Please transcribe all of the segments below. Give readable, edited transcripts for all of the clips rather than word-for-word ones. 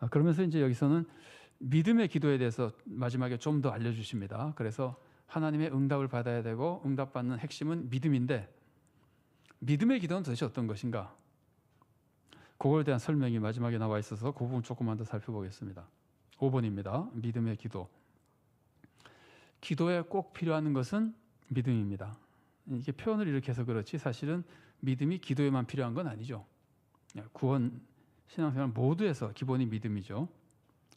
그러면서 이제 여기서는 믿음의 기도에 대해서 마지막에 좀 더 알려주십니다. 그래서 하나님의 응답을 받아야 되고 응답받는 핵심은 믿음인데 믿음의 기도는 도대체 어떤 것인가? 그거에 대한 설명이 마지막에 나와 있어서 그 부분 조금만 더 살펴보겠습니다. 5번입니다. 믿음의 기도. 기도에 꼭 필요한 것은 믿음입니다. 이게 표현을 이렇게 해서 그렇지 사실은 믿음이 기도에만 필요한 건 아니죠. 구원, 신앙생활 모두에서 기본이 믿음이죠.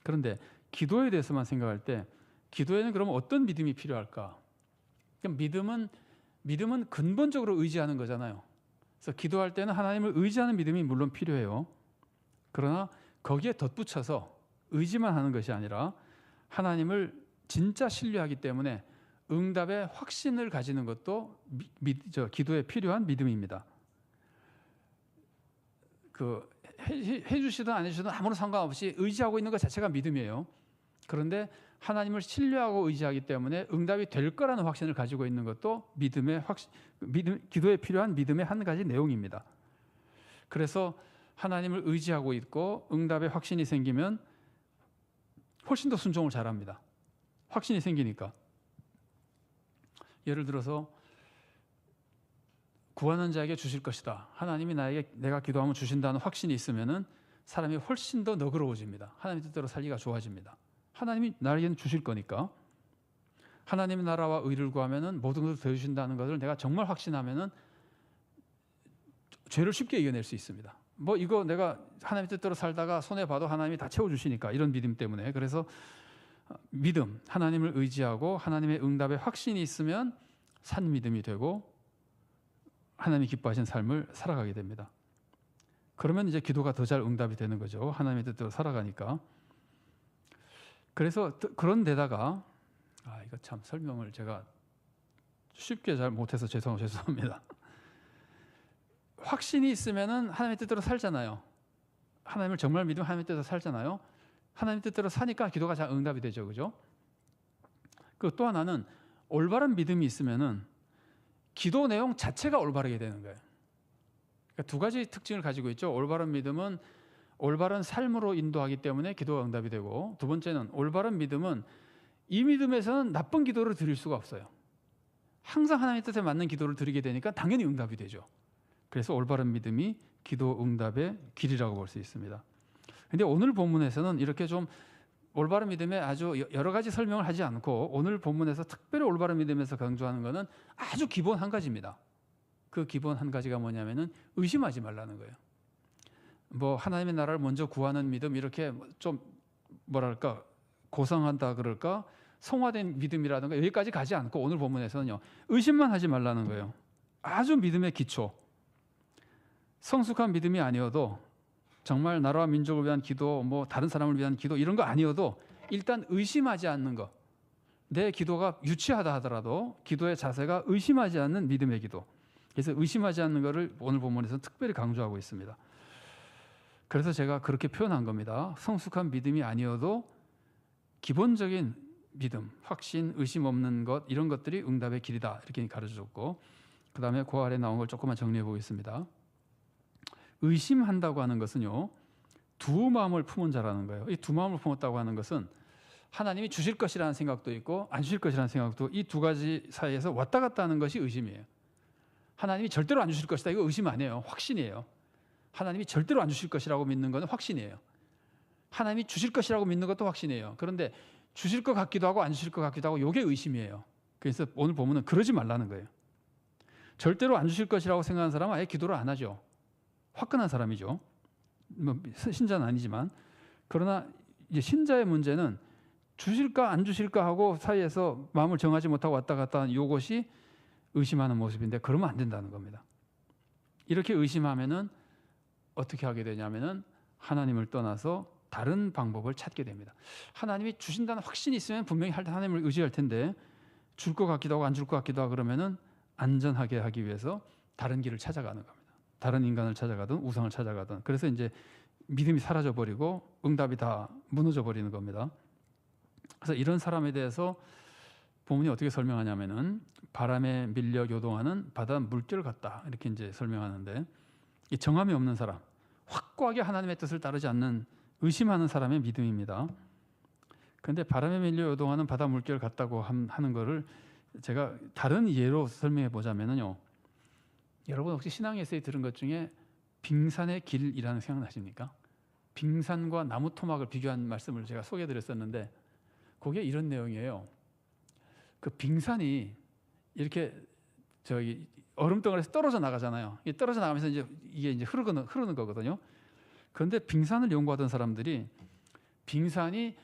그런데 기도에 대해서만 생각할 때 기도에는 그럼 어떤 믿음이 필요할까? 그러니까 믿음은 근본적으로 의지하는 거잖아요. 그래서 기도할 때는 하나님을 의지하는 믿음이 물론 필요해요. 그러나 거기에 덧붙여서 의지만 하는 것이 아니라 하나님을 진짜 신뢰하기 때문에 응답의 확신을 가지는 것도 기도에 필요한 믿음입니다. 해주시든 안 해주시든 아무런 상관없이 의지하고 있는 것 자체가 믿음이에요. 그런데 하나님을 신뢰하고 의지하기 때문에 응답이 될 거라는 확신을 가지고 있는 것도 기도에 필요한 믿음의 한 가지 내용입니다. 그래서 하나님을 의지하고 있고 응답의 확신이 생기면 훨씬 더 순종을 잘합니다. 확신이 생기니까. 예를 들어서 구하는 자에게 주실 것이다. 하나님이 내가 기도하면 주신다는 확신이 있으면은 사람이 훨씬 더 너그러워집니다. 하나님 뜻대로 살기가 좋아집니다. 하나님이 나에게는 주실 거니까. 하나님의 나라와 의를 구하면은 모든 것을 더 주신다는 것을 내가 정말 확신하면은 죄를 쉽게 이겨낼 수 있습니다. 이거 내가 하나님 뜻대로 살다가 손해 봐도 하나님이 다 채워 주시니까 이런 믿음 때문에. 그래서 믿음, 하나님을 의지하고 하나님의 응답에 확신이 있으면 산 믿음이 되고 하나님이 기뻐하신 삶을 살아가게 됩니다. 그러면 이제 기도가 더 잘 응답이 되는 거죠. 하나님의 뜻대로 살아가니까. 그래서 그런 데다가 이거 참 설명을 제가 쉽게 잘 못해서 죄송합니다. 확신이 있으면은 하나님의 뜻대로 살잖아요. 하나님을 정말 믿으면 하나님의 뜻대로 살잖아요. 하나님 뜻대로 사니까 기도가 잘 응답이 되죠. 그죠? 또 하나는 올바른 믿음이 있으면은 기도 내용 자체가 올바르게 되는 거예요. 그러니까 두 가지 특징을 가지고 있죠. 올바른 믿음은 올바른 삶으로 인도하기 때문에 기도가 응답이 되고, 두 번째는 올바른 믿음은 이 믿음에서는 나쁜 기도를 드릴 수가 없어요. 항상 하나님의 뜻에 맞는 기도를 드리게 되니까 당연히 응답이 되죠. 그래서 올바른 믿음이 기도 응답의 길이라고 볼 수 있습니다. 근데 오늘 본문에서는 이렇게 좀 올바른 믿음에 아주 여러 가지 설명을 하지 않고 오늘 본문에서 특별히 올바른 믿음에서 강조하는 것은 아주 기본 한 가지입니다. 그 기본 한 가지가 뭐냐면은 의심하지 말라는 거예요. 하나님의 나라를 먼저 구하는 믿음, 이렇게 좀 고상하다 그럴까? 성화된 믿음이라든가 여기까지 가지 않고 오늘 본문에서는요, 의심만 하지 말라는 거예요. 아주 믿음의 기초. 성숙한 믿음이 아니어도 정말 나라와 민족을 위한 기도, 다른 사람을 위한 기도 이런 거 아니어도 일단 의심하지 않는 것. 내 기도가 유치하다 하더라도 기도의 자세가 의심하지 않는 믿음의 기도. 그래서 의심하지 않는 것을 오늘 본문에서 특별히 강조하고 있습니다. 그래서 제가 그렇게 표현한 겁니다. 성숙한 믿음이 아니어도 기본적인 믿음, 확신, 의심 없는 것, 이런 것들이 응답의 길이다, 이렇게 가르쳐줬고, 그 다음에 그 아래 나온 걸 조금만 정리해 보겠습니다. 의심한다고 하는 것은요, 두 마음을 품은 자라는 거예요. 이 두 마음을 품었다고 하는 것은 하나님이 주실 것이라는 생각도 있고 안 주실 것이라는 생각도, 이 두 가지 사이에서 왔다 갔다 하는 것이 의심이에요. 하나님이 절대로 안 주실 것이다, 이거 의심 아니에요. 확신이에요. 하나님이 절대로 안 주실 것이라고 믿는 것은 확신이에요. 하나님이 주실 것이라고 믿는 것도 확신이에요. 그런데 주실 것 같기도 하고 안 주실 것 같기도 하고, 이게 의심이에요. 그래서 오늘 보면은 그러지 말라는 거예요. 절대로 안 주실 것이라고 생각하는 사람은 아예 기도를 안 하죠. 화끈한 사람이죠. 신자는 아니지만. 그러나 이제 신자의 문제는 주실까 안 주실까 하고 사이에서 마음을 정하지 못하고 왔다 갔다 하는 이것이 의심하는 모습인데, 그러면 안 된다는 겁니다. 이렇게 의심하면은 어떻게 하게 되냐면은 하나님을 떠나서 다른 방법을 찾게 됩니다. 하나님이 주신다는 확신이 있으면 분명히 하나님을 의지할 텐데, 줄 것 같기도 하고 안 줄 것 같기도 하고 그러면은 안전하게 하기 위해서 다른 길을 찾아가는 겁니다. 다른 인간을 찾아가든 우상을 찾아가든. 그래서 이제 믿음이 사라져 버리고 응답이 다 무너져 버리는 겁니다. 그래서 이런 사람에 대해서 본문이 어떻게 설명하냐면은 바람에 밀려 요동하는 바다 물결 같다, 이렇게 이제 설명하는데, 이 정함이 없는 사람, 확고하게 하나님의 뜻을 따르지 않는 의심하는 사람의 믿음입니다. 그런데 바람에 밀려 요동하는 바다 물결 같다고 하는 거를 제가 다른 예로 설명해 보자면요. 여러분 혹시 신앙 에세이 들은 것 중에 빙산의 길이라는 생각나십니까? 빙산과 나무 토막을 비교한 말씀을 제가 소개해 드렸었는데 그게 이런 내용이에요. 그 빙산이 이렇게 저기 얼음덩어리에서 떨어져 나가잖아요. 떨어져 나가면서 이게 이제 흐르는 거거든요. 그런데 빙산을 연구하던 사람들이 빙산이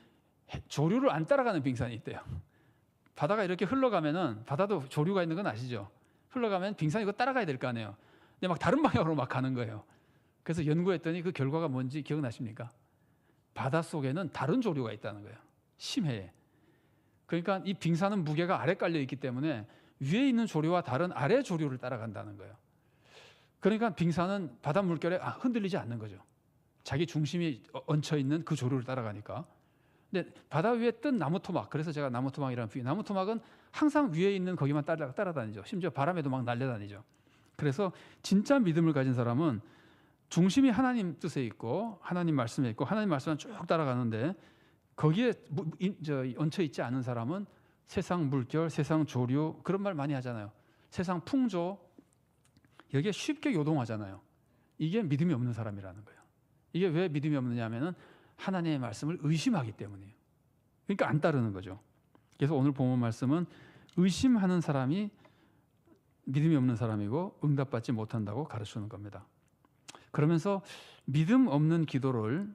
조류를 안 따라가는 빙산이 있대요. 바다가 이렇게 흘러가면은 바다도 조류가 있는 건 아시죠? 흘러가면 빙산이 이거 따라가야 될 거 아니에요. 근데 막 다른 방향으로 막 가는 거예요. 그래서 연구했더니 그 결과가 뭔지 기억나십니까? 바닷속에는 다른 조류가 있다는 거예요. 심해에. 그러니까 이 빙산은 무게가 아래 깔려 있기 때문에 위에 있는 조류와 다른 아래 조류를 따라간다는 거예요. 그러니까 빙산은 바다 물결에 흔들리지 않는 거죠. 자기 중심이 얹혀 있는 그 조류를 따라가니까. 근데 바다 위에 뜬 나무 토막, 그래서 제가 나무 토막이라는 비유. 나무 토막은 항상 위에 있는 거기만 따라다니죠. 심지어 바람에도 막 날려다니죠. 그래서 진짜 믿음을 가진 사람은 중심이 하나님 뜻에 있고 하나님 말씀에 있고 하나님 말씀만 쭉 따라가는데 거기에 얹혀 있지 않은 사람은 세상 물결, 세상 조류 그런 말 많이 하잖아요. 세상 풍조 여기에 쉽게 요동하잖아요. 이게 믿음이 없는 사람이라는 거예요. 이게 왜 믿음이 없느냐면은 하나님의 말씀을 의심하기 때문이에요. 그러니까 안 따르는 거죠. 그래서 오늘 본문 말씀은 의심하는 사람이 믿음이 없는 사람이고 응답받지 못한다고 가르치는 겁니다. 그러면서 믿음 없는 기도를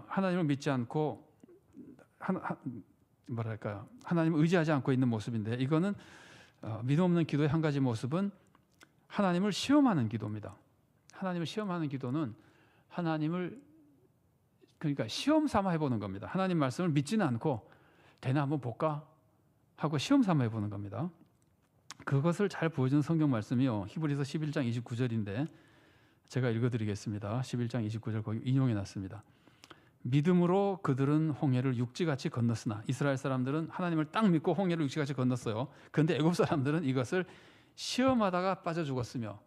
하나님을 믿지 않고 하나님을 의지하지 않고 있는 모습인데 이거는 믿음 없는 기도의 한 가지 모습은 하나님을 시험하는 기도입니다. 하나님을 시험하는 기도는 하나님을 그러니까 시험 삼아 해보는 겁니다. 하나님 말씀을 믿지는 않고 되나 한번 볼까 하고 시험 삼아 해보는 겁니다. 그것을 잘 보여주는 성경 말씀이요. 히브리서 11장 29절인데 제가 읽어드리겠습니다. 11장 29절 거기 인용해놨습니다. 믿음으로 그들은 홍해를 육지같이 건넜으나 이스라엘 사람들은 하나님을 딱 믿고 홍해를 육지같이 건넜어요. 그런데 애굽 사람들은 이것을 시험하다가 빠져 죽었으며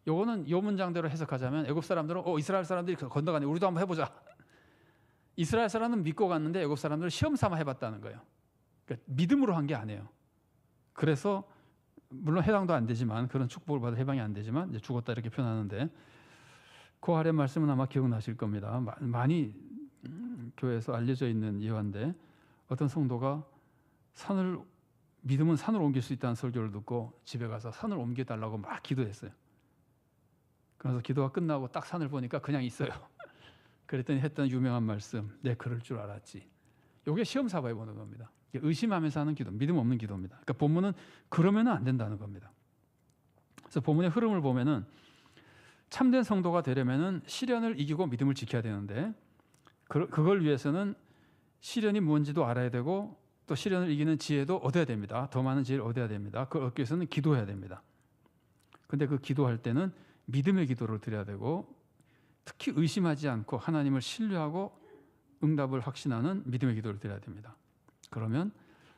요거는 요 문장대로 해석하자면 애굽 사람들은 이스라엘 사람들이 건너가네 우리도 한번 해보자. 이스라엘 사람은 믿고 갔는데 애굽 사람들은 시험 삼아 해봤다는 거예요. 그러니까 믿음으로 한 게 아니에요. 그래서 물론 해당도 안 되지만 그런 축복을 받아 해방이 안 되지만 이제 죽었다 이렇게 표현하는데 그 아래 말씀은 아마 기억나실 겁니다. 많이 교회에서 알려져 있는 예화인데 어떤 성도가 믿음은 산을 옮길 수 있다는 설교를 듣고 집에 가서 산을 옮겨달라고 막 기도했어요. 그래서 기도가 끝나고 딱 산을 보니까 그냥 있어요. 그랬더니 했던 유명한 말씀, 내 그럴 줄 알았지. 이게 시험 삼아 해보는 겁니다. 의심하면서 하는 기도, 믿음 없는 기도입니다. 그러니까 본문은 그러면 안 된다는 겁니다. 그래서 본문의 흐름을 보면은 참된 성도가 되려면은 시련을 이기고 믿음을 지켜야 되는데 그걸 위해서는 시련이 뭔지도 알아야 되고 또 시련을 이기는 지혜도 얻어야 됩니다. 더 많은 지혜를 얻어야 됩니다. 그걸 얻기 위해서는 기도해야 됩니다. 근데 그 기도할 때는 믿음의 기도를 드려야 되고 특히 의심하지 않고 하나님을 신뢰하고 응답을 확신하는 믿음의 기도를 드려야 됩니다. 그러면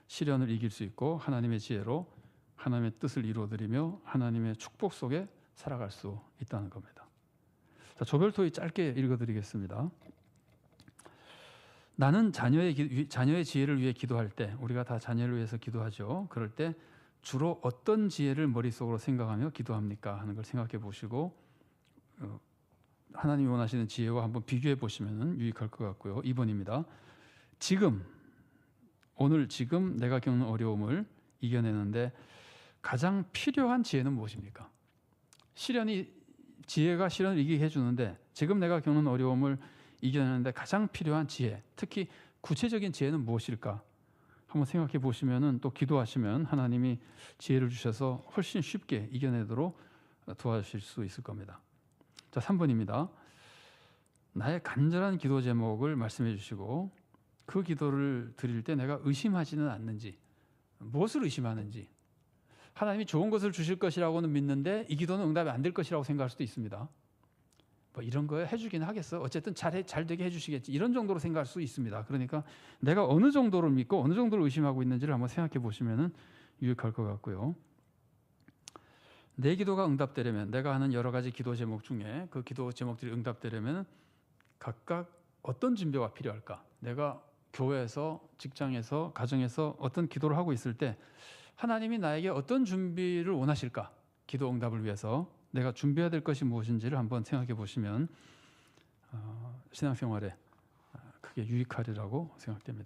시련을 이길 수 있고 하나님의 지혜로 하나님의 뜻을 이루어드리며 하나님의 축복 속에 살아갈 수 있다는 겁니다. 자, 조별토의 짧게 읽어드리겠습니다. 나는 자녀의 지혜를 위해 기도할 때 우리가 다 자녀를 위해서 기도하죠. 그럴 때 주로 어떤 지혜를 머릿속으로 생각하며 기도합니까? 하는 걸 생각해 보시고 하나님이 원하시는 지혜와 한번 비교해 보시면 유익할 것 같고요. 2번입니다. 오늘 지금 내가 겪는 어려움을 이겨내는데 가장 필요한 지혜는 무엇입니까? 지혜가 시련을 이기게 해주는데 지금 내가 겪는 어려움을 이겨내는데 가장 필요한 지혜, 특히 구체적인 지혜는 무엇일까? 한번 생각해 보시면 또 기도하시면 하나님이 지혜를 주셔서 훨씬 쉽게 이겨내도록 도와주실 수 있을 겁니다. 자, 3번입니다. 나의 간절한 기도 제목을 말씀해 주시고 그 기도를 드릴 때 내가 의심하지는 않는지, 무엇을 의심하는지, 하나님이 좋은 것을 주실 것이라고는 믿는데 이 기도는 응답이 안 될 것이라고 생각할 수도 있습니다. 뭐 이런 거 해주긴 하겠어. 어쨌든 잘 되게 해주시겠지. 이런 정도로 생각할 수 있습니다. 그러니까 내가 어느 정도를 믿고 어느 정도를 의심하고 있는지를 한번 생각해 보시면 유익할 것 같고요. 내 기도가 응답되려면 내가 하는 여러 가지 기도 제목 중에 그 기도 제목들이 응답되려면 각각 어떤 준비가 필요할까? 내가 교회에서, 직장에서, 가정에서 어떤 기도를 하고 있을 때 하나님이 나에게 어떤 준비를 원하실까? 기도 응답을 위해서 내가 준비해야 될 것이 무엇인지를 한번 생각해 보시면 신앙생활에 크게 유익하리라고 생각됩니다.